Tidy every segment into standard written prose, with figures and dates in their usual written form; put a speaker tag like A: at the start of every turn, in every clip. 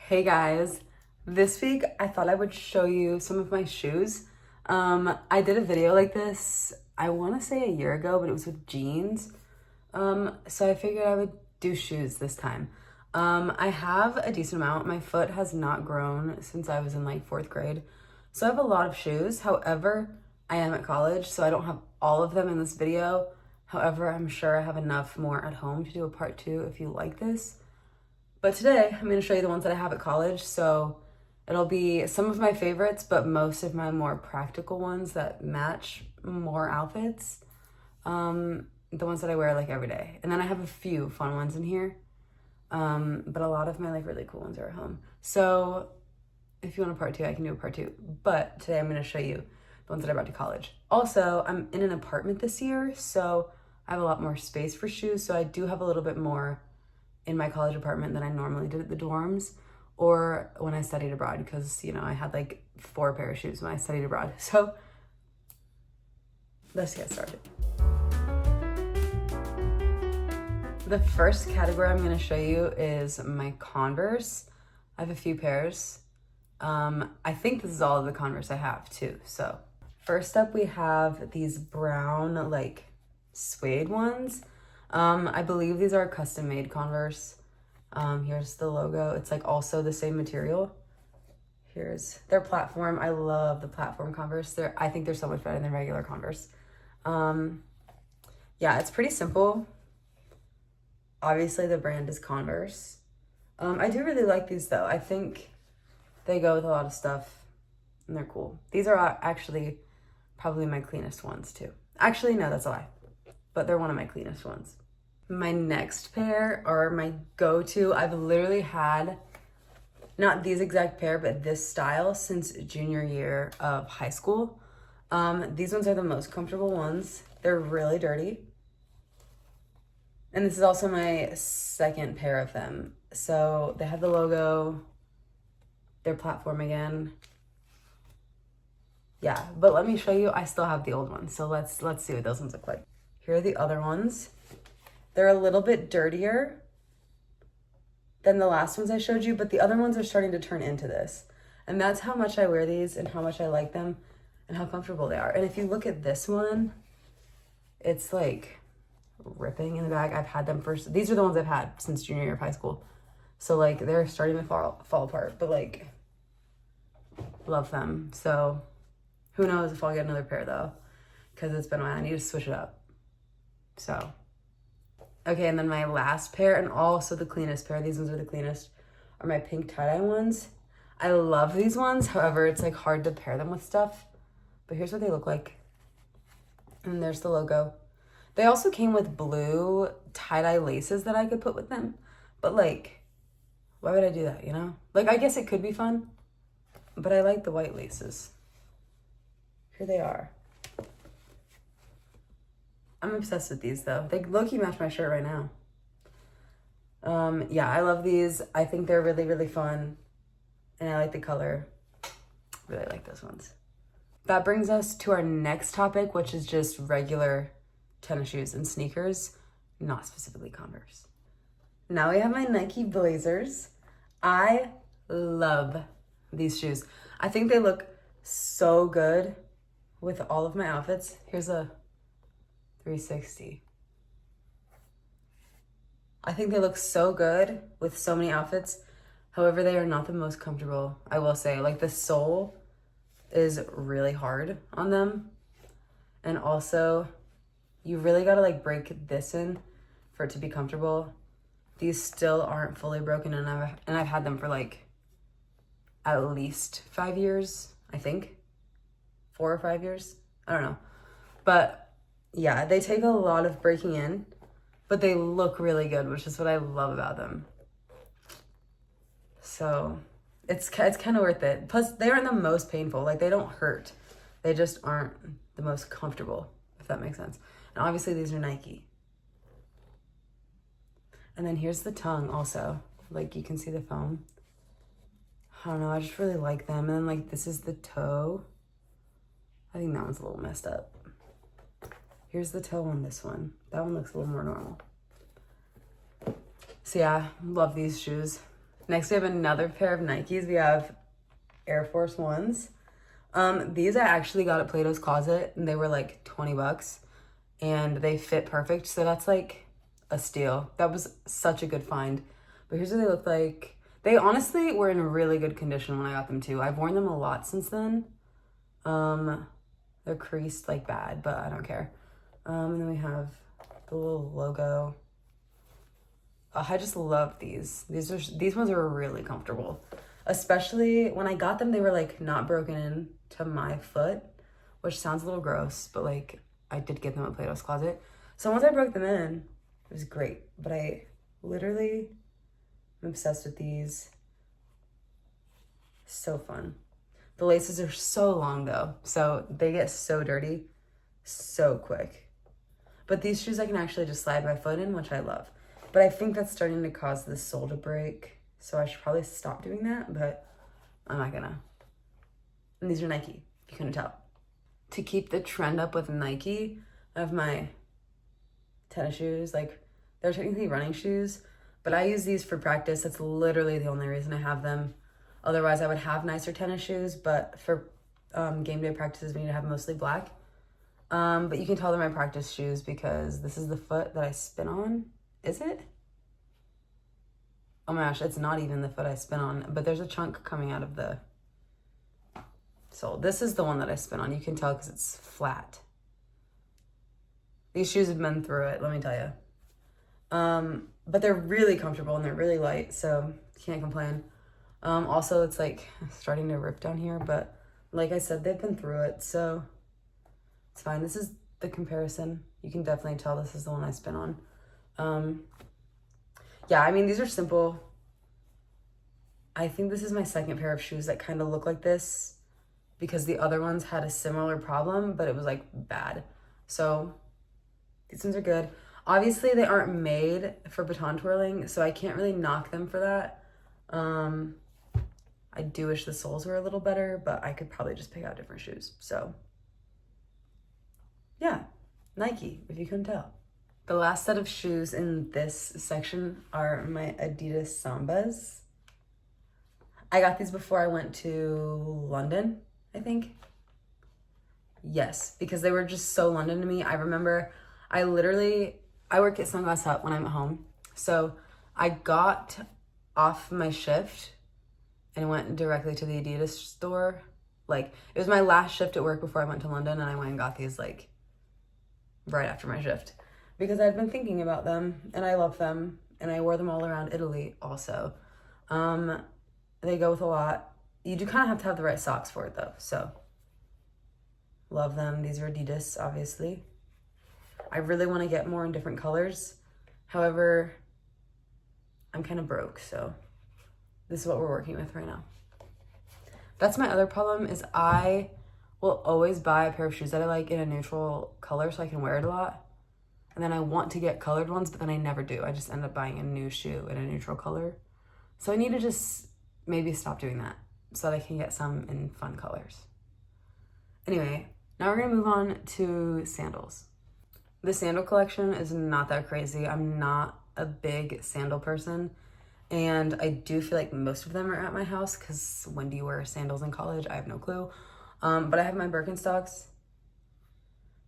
A: Hey guys, this week I thought I would show you some of my shoes. I did a video like this, I want to say a year ago, but it was with jeans. So I figured I would do shoes this time. I have a decent amount. My foot has not grown since I was in like fourth grade. So I have a lot of shoes. However, I am at college, so I don't have all of them in this video. However, I'm sure I have enough more at home to do a part two if you like this. But today I'm going to show you the ones that I have at college. So it'll be some of my favorites, but most of my more practical ones that match more outfits. The ones that I wear like every day. And then I have a few fun ones in here. But a lot of my like really cool ones are at home. So if you want a part two, I can do a part two. But today I'm going to show you the ones that I brought to college. Also, I'm in an apartment this year, so I have a lot more space for shoes. So I do have a little bit more in my college apartment than I normally did at the dorms or when I studied abroad, because, you know, I had like 4 pair of shoes when I studied abroad. So let's get started. The first category I'm going to show you is my Converse. I have a few pairs. I think this is all of the Converse I have too. So first up, we have these brown like suede ones. I believe these are custom made Converse. Here's the logo. It's like also the same material. Here's their platform. I love the platform Converse. I think they're so much better than regular Converse. Yeah, it's pretty simple. Obviously the brand is Converse. I do really like these though. I think they go with a lot of stuff and they're cool. These are actually probably my cleanest ones too. Actually, no, that's a lie. But they're one of my cleanest ones. My next pair are my go-to. I've literally had, not these exact pair, but this style since junior year of high school. These ones are the most comfortable ones. They're really dirty. And this is also my second pair of them. So they have the logo, their platform again. Yeah, but let me show you, I still have the old ones. So let's see what those ones look like. Here are the other ones. They're a little bit dirtier than the last ones I showed you, but the other ones are starting to turn into this. And that's how much I wear these and how much I like them and how comfortable they are. And if you look at this one, it's like ripping in the bag. I've had them first. These are the ones I've had since junior year of high school. So like they're starting to fall apart, but like love them. So who knows if I'll get another pair though, because it's been a while. I need to switch it up. So, okay, and then my last pair, and also the cleanest pair, these ones are the cleanest, are my pink tie-dye ones. I love these ones. However, it's like hard to pair them with stuff. But here's what they look like. And there's the logo. They also came with blue tie-dye laces that I could put with them. But like, why would I do that, you know? Like, I guess it could be fun, but I like the white laces. Here they are. I'm obsessed with these though. They low-key match my shirt right now. Yeah, I love these. I think they're really, really fun. And I like the color. Really like those ones. That brings us to our next topic, which is just regular tennis shoes and sneakers, not specifically Converse. Now we have my Nike Blazers. I love these shoes. I think they look so good with all of my outfits. Here's a 360. I think they look so good with so many outfits. However, they are not the most comfortable, I will say. Like the sole is really hard on them. And also, you really gotta like break this in for it to be comfortable. These still aren't fully broken, and I've had them for like at least 5 years, I think. 4 or 5 years. I don't know. But yeah, they take a lot of breaking in, but they look really good, which is what I love about them. So it's kind of worth it. Plus, they aren't the most painful. Like, they don't hurt. They just aren't the most comfortable, if that makes sense. And obviously, these are Nike. And then here's the tongue also. Like, you can see the foam. I don't know, I just really like them. And then, like, this is the toe. I think that one's a little messed up. Here's the toe on this one. That one looks a little more normal. So yeah, love these shoes. Next, we have another pair of Nikes. We have Air Force Ones. These I actually got at Plato's Closet, and they were like 20 bucks, and they fit perfect. So that's like a steal. That was such a good find. But here's what they look like. They honestly were in really good condition when I got them too. I've worn them a lot since then. They're creased like bad, but I don't care. And then we have the little logo. I just love these. These ones are really comfortable. Especially when I got them, they were like not broken in to my foot, which sounds a little gross, but like I did get them at Plato's Closet. So once I broke them in, it was great. But I literally am obsessed with these. So fun. The laces are so long though, so they get so dirty so quick. But these shoes I can actually just slide my foot in, which I love. But I think that's starting to cause the sole to break, so I should probably stop doing that, but I'm not gonna. And these are Nike, if you couldn't tell. To keep the trend up with Nike, I have my tennis shoes. Like, they're technically running shoes, but I use these for practice. That's literally the only reason I have them. Otherwise, I would have nicer tennis shoes, but for game day practices, we need to have mostly black. But you can tell they're my practice shoes because this is the foot that I spin on. Is it? Oh my gosh, it's not even the foot I spin on, but there's a chunk coming out of the sole. This is the one that I spin on. You can tell because it's flat. These shoes have been through it, let me tell you. But they're really comfortable and they're really light, so can't complain. Also, it's like starting to rip down here, but like I said, they've been through it, so it's fine. This is the comparison. You can definitely tell this is the one I spin on. Yeah, I mean, these are simple. I think this is my second pair of shoes that kind of look like this because the other ones had a similar problem, but it was like bad. So these ones are good. Obviously, they aren't made for baton twirling, so I can't really knock them for that. I do wish the soles were a little better, but I could probably just pick out different shoes. So yeah, Nike, if you couldn't tell. The last set of shoes in this section are my Adidas Sambas. I got these before I went to London, I think. Yes, because they were just so London to me. I remember I work at Sunglass Hut when I'm at home. So I got off my shift and went directly to the Adidas store. Like, it was my last shift at work before I went to London, and I went and got these like right after my shift because I'd been thinking about them and I love them and I wore them all around Italy also. They go with a lot. You do kind of have to have the right socks for it though, so love them. These are Adidas, obviously. I really want to get more in different colors. However, I'm kind of broke, so this is what we're working with right now. That's my other problem is I will always buy a pair of shoes that I like in a neutral color so I can wear it a lot. And then I want to get colored ones, but then I never do. I just end up buying a new shoe in a neutral color. So I need to just maybe stop doing that so that I can get some in fun colors. Anyway, now we're gonna move on to sandals. The sandal collection is not that crazy. I'm not a big sandal person. And I do feel like most of them are at my house because when do you wear sandals in college? I have no clue. But I have my Birkenstocks.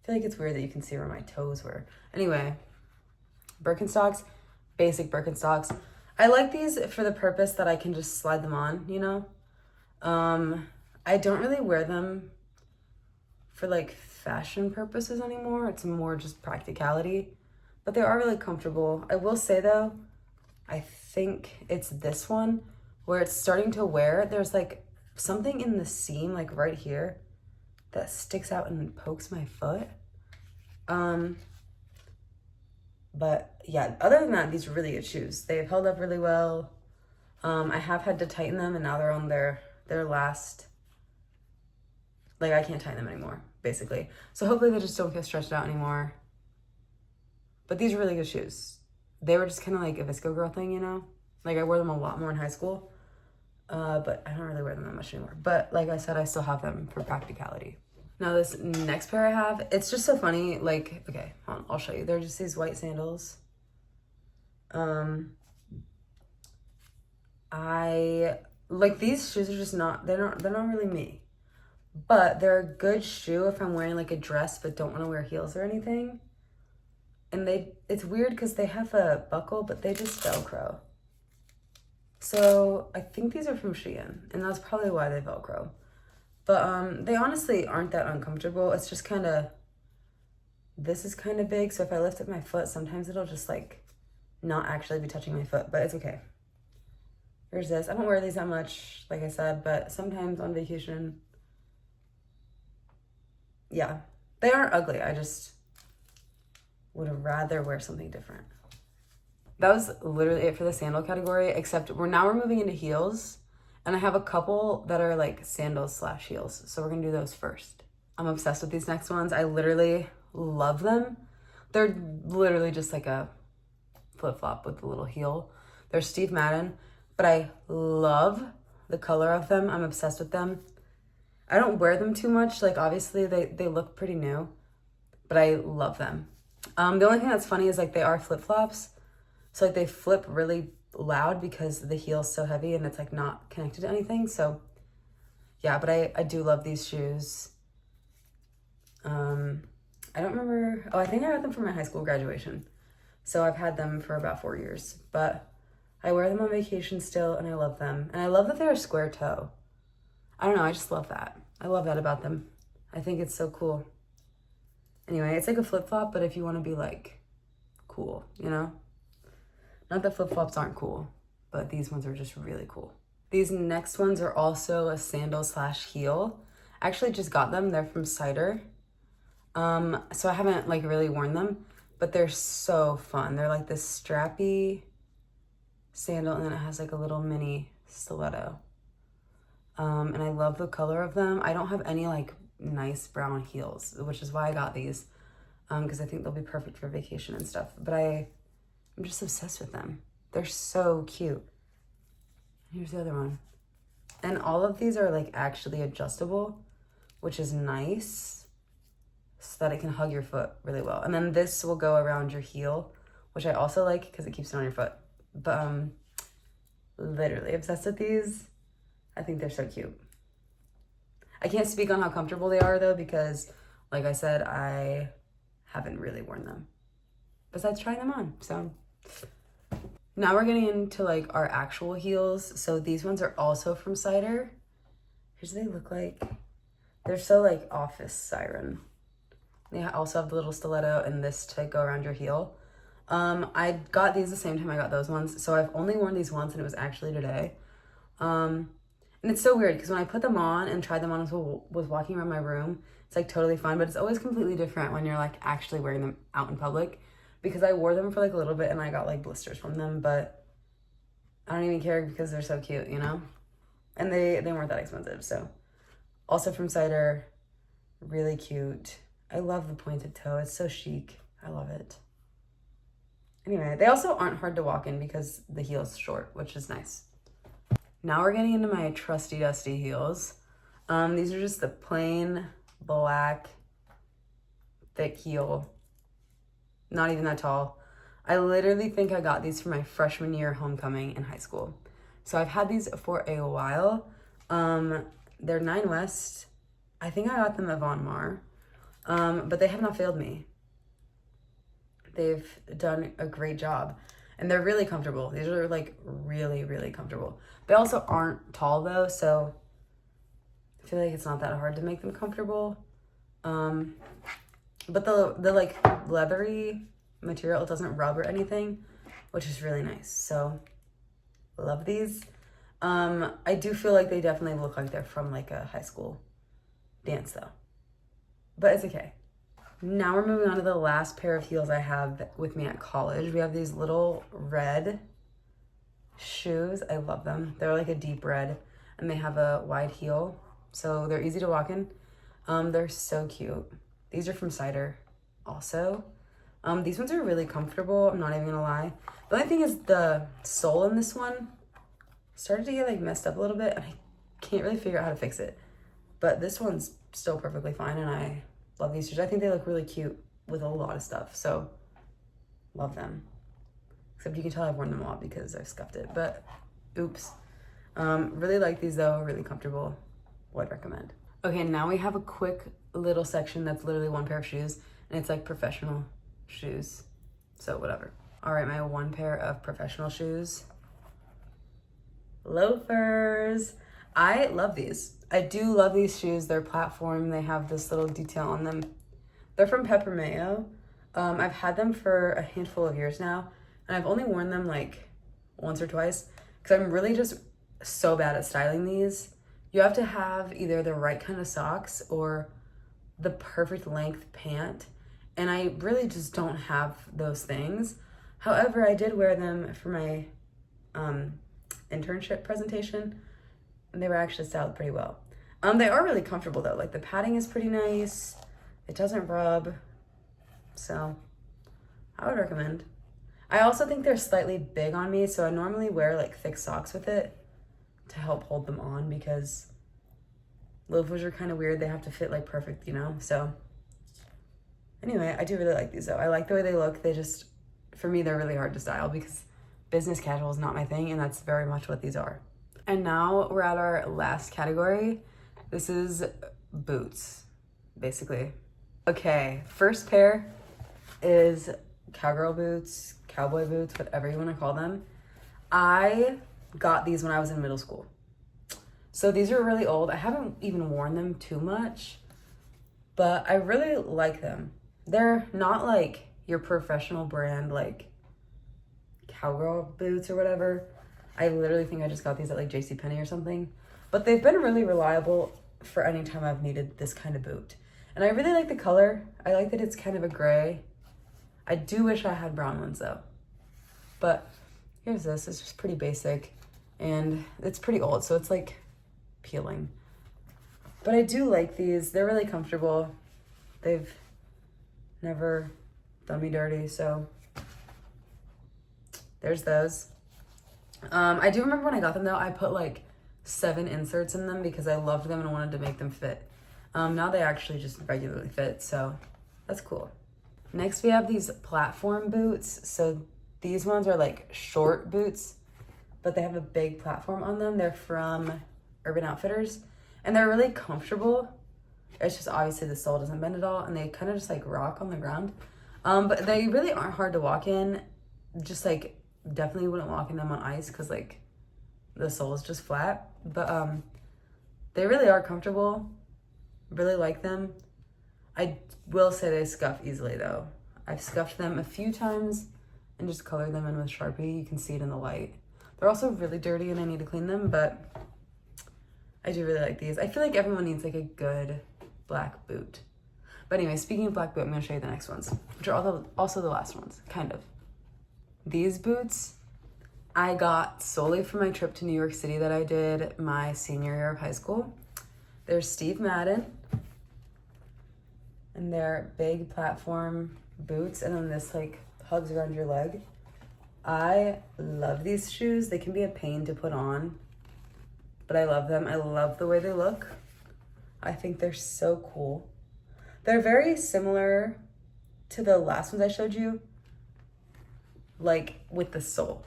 A: I feel like it's weird that you can see where my toes were. Anyway, Birkenstocks, basic Birkenstocks. I like these for the purpose that I can just slide them on, you know? I don't really wear them for like fashion purposes anymore. It's more just practicality, but they are really comfortable. I will say though, I think it's this one where it's starting to wear. There's like something in the seam, like right here, that sticks out and pokes my foot. But yeah, other than that, these are really good shoes. They've held up really well. I have had to tighten them and now they're on their last, like I can't tighten them anymore, basically. So hopefully they just don't get stretched out anymore. But these are really good shoes. They were just kind of like a Visco Girl thing, you know? Like I wore them a lot more in high school, but I don't really wear them that much anymore. But like I said, I still have them for practicality. Now this next pair I have, it's just so funny. Like, okay, hold on, I'll show you. They're just these white sandals. I like these shoes are just not they're not really me. But they're a good shoe if I'm wearing like a dress but don't want to wear heels or anything. And it's weird because they have a buckle, but they just Velcro. So I think these are from Shein, and that's probably why they Velcro. But they honestly aren't that uncomfortable. It's just kind of, this is kind of big, so if I lift up my foot, sometimes it'll just like not actually be touching my foot, but it's okay. Here's this. I don't wear these that much, like I said, but sometimes on vacation, yeah. They aren't ugly. I just would rather wear something different. That was literally it for the sandal category, except we're moving into heels, and I have a couple that are like sandals / heels, so we're gonna do those first. I'm obsessed with these next ones. I literally love them. They're literally just like a flip-flop with a little heel. They're Steve Madden, but I love the color of them. I'm obsessed with them. I don't wear them too much. Like, obviously, they look pretty new, but I love them. The only thing that's funny is, like, they are flip-flops. So, like, they flip really loud because the heel's so heavy and it's, like, not connected to anything. So, yeah, but I do love these shoes. I don't remember. Oh, I think I got them for my high school graduation. So, I've had them for about 4 years. But I wear them on vacation still, and I love them. And I love that they're a square toe. I don't know, I just love that. I love that about them. I think it's so cool. Anyway, it's like a flip-flop, but if you want to be like cool, you know? Not that flip-flops aren't cool, but these ones are just really cool. These next ones are also a sandal / heel. I actually just got them. They're from Cider. So I haven't like really worn them, but they're so fun. They're like this strappy sandal, and then it has like a little mini stiletto. And I love the color of them. I don't have any like nice brown heels, which is why I got these, because I think they'll be perfect for vacation and stuff. But I'm just obsessed with them. They're so cute. Here's the other one. And all of these are like actually adjustable, which is nice, so that it can hug your foot really well. And then this will go around your heel, which I also like because it keeps it on your foot. But literally obsessed with these. I think they're so cute. I can't speak on how comfortable they are though, because like I said, I haven't really worn them besides trying them on. So now we're getting into like our actual heels. So these ones are also from Cider. Here's what they look like. They're so like office siren. They also have the little stiletto and this to go around your heel. I got these the same time I got those ones. So I've only worn these once, and it was actually today. And it's so weird because when I put them on and tried them on was walking around my room, it's like totally fun, but it's always completely different when you're like actually wearing them out in public, because I wore them for like a little bit and I got like blisters from them, but I don't even care because they're so cute, you know? And they weren't that expensive. So also from Cider, really cute. I love the pointed toe. It's so chic. I love it. Anyway, they also aren't hard to walk in because the heel's short, which is nice. Now we're getting into my trusty dusty heels. These are just the plain black thick heel. Not even that tall. I literally think I got these for my freshman year homecoming in high school. So I've had these for a while. They're Nine West. I think I got them at Von Mar. But they have not failed me. They've done a great job. And they're really comfortable. These are like really, really comfortable. They also aren't tall though, so I feel like it's not that hard to make them comfortable. But the like leathery material, it doesn't rub or anything, which is really nice. So love these. I do feel like they definitely look like they're from like a high school dance though, but it's okay. Now we're moving on to the last pair of heels I have with me at college. We have these little red shoes. I love them. They're like a deep red and they have a wide heel, so they're easy to walk in. They're so cute. These are from Cider also. These ones are really comfortable. I'm not even gonna lie. The only thing is the sole in this one started to get like messed up a little bit and I can't really figure out how to fix it. But this one's still perfectly fine and I love these shoes. I think they look really cute with a lot of stuff, so love them. Except you can tell I've worn them a lot because I've scuffed it, but Oops. Really like these though, really comfortable. Would recommend. Okay, now we have a quick little section that's literally one pair of shoes, and it's like professional shoes. So whatever. All right, my one pair of professional shoes. Loafers. I love these. I do love these shoes. They're platform. They have this little detail on them. They're from Peppermayo. I've had them for a handful of years now, and I've only worn them like once or twice because I'm really just so bad at styling these. You have to have either the right kind of socks or the perfect length pant, and I really just don't have those things. However, I did wear them for my internship presentation, and they were actually styled pretty well. They are really comfortable though. Like the padding is pretty nice. It doesn't rub, so I would recommend. I also think they're slightly big on me, so I normally wear like thick socks with it to help hold them on because loafers are kind of weird. They have to fit like perfect, you know? So anyway, I do really like these though. I like the way they look. They just, for me, they're really hard to style because business casual is not my thing, and that's very much what these are. And now we're at our last category. This is boots, basically. Okay, first pair is cowgirl boots, cowboy boots, whatever you want to call them. I got these when I was in middle school. So these are really old. I haven't even worn them too much, but I really like them. They're not like your professional brand, like cowgirl boots or whatever. I literally think I just got these at like JCPenney or something, but they've been really reliable for any time I've needed this kind of boot. And I really like the color. I like that it's kind of a gray. I do wish I had brown ones though. But here's this. It's just pretty basic and it's pretty old, so it's like peeling. But I do like these. They're really comfortable. They've never done me dirty, so there's those. I do remember when I got them though, I put like 7 inserts in them because I loved them and wanted to make them fit. Now they actually just regularly fit, so that's cool. Next we have these platform boots. So these ones are like short boots, but they have a big platform on them. They're from Urban Outfitters, and they're really comfortable. It's just obviously the sole doesn't bend at all, and they kind of just like rock on the ground. But they really aren't hard to walk in. Just like definitely wouldn't walk in them on ice because like the sole is just flat. But they really are comfortable. Really like them. I will say they scuff easily though. I've scuffed them a few times and just colored them in with Sharpie. You can see it in the light. They're also really dirty and I need to clean them, but I do really like these. I feel like everyone needs like a good black boot. But anyway, speaking of black boot, I'm gonna show you the next ones, which are also the last ones, kind of. These boots I got solely for my trip to New York City that I did my senior year of high school. They're Steve Madden, and they're big platform boots, and then this like hugs around your leg. I love these shoes. They can be a pain to put on, but I love them. I love the way they look. I think they're so cool. They're very similar to the last ones I showed you, like with the sole.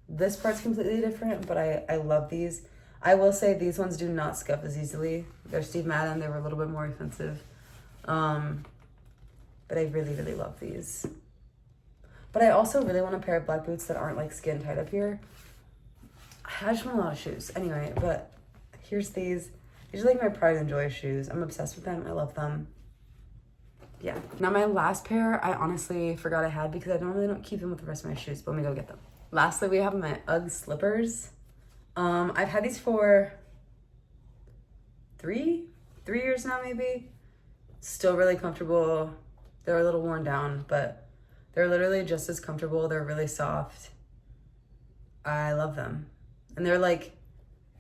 A: This part's completely different, but I love these. I will say these ones do not scuff as easily. They're Steve Madden. They were a little bit more expensive. But I really, really love these. But I also really want a pair of black boots that aren't like skin tight up here. I just want a lot of shoes. Anyway, but here's these. These are like my pride and joy shoes. I'm obsessed with them. I love them. Yeah. Now my last pair, I honestly forgot I had because I normally don't keep them with the rest of my shoes, but let me go get them. Lastly, we have my UGG slippers. I've had these for three years now, maybe. Still really comfortable. They're a little worn down, but they're literally just as comfortable. They're really soft. I love them. And they're like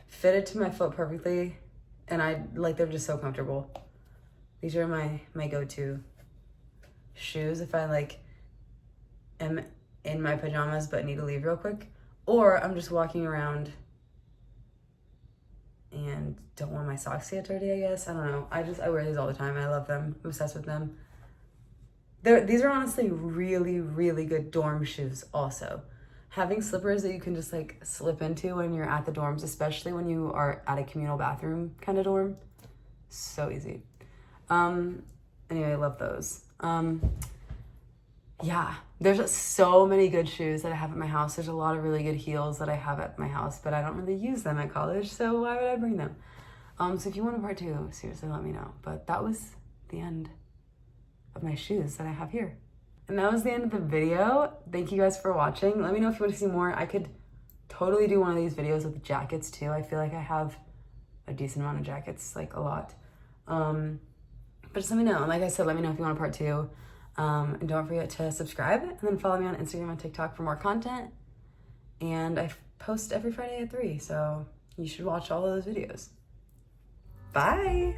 A: fitted to my foot perfectly. And they're just so comfortable. These are my go-to shoes if I like am in my pajamas but need to leave real quick. Or I'm just walking around and don't want my socks to get dirty, I guess. I don't know. I wear these all the time. I love them. I'm obsessed with them. These are honestly really, really good dorm shoes also. having slippers that you can just like slip into when you're at the dorms, especially when you are at a communal bathroom kind of dorm, so easy. Anyway, I love those. Yeah, there's so many good shoes that I have at my house. There's a lot of really good heels that I have at my house, but I don't really use them at college, so why would I bring them? So if you want a part 2, seriously, let me know. But that was the end of my shoes that I have here. And that was the end of the video. Thank you guys for watching. Let me know if you want to see more. I could totally do one of these videos with jackets too. I feel like I have a decent amount of jackets, like a lot. But just let me know. And like I said, let me know if you want a part 2. And don't forget to subscribe and then follow me on Instagram and TikTok for more content. And I post every Friday at 3, so you should watch all of those videos. Bye!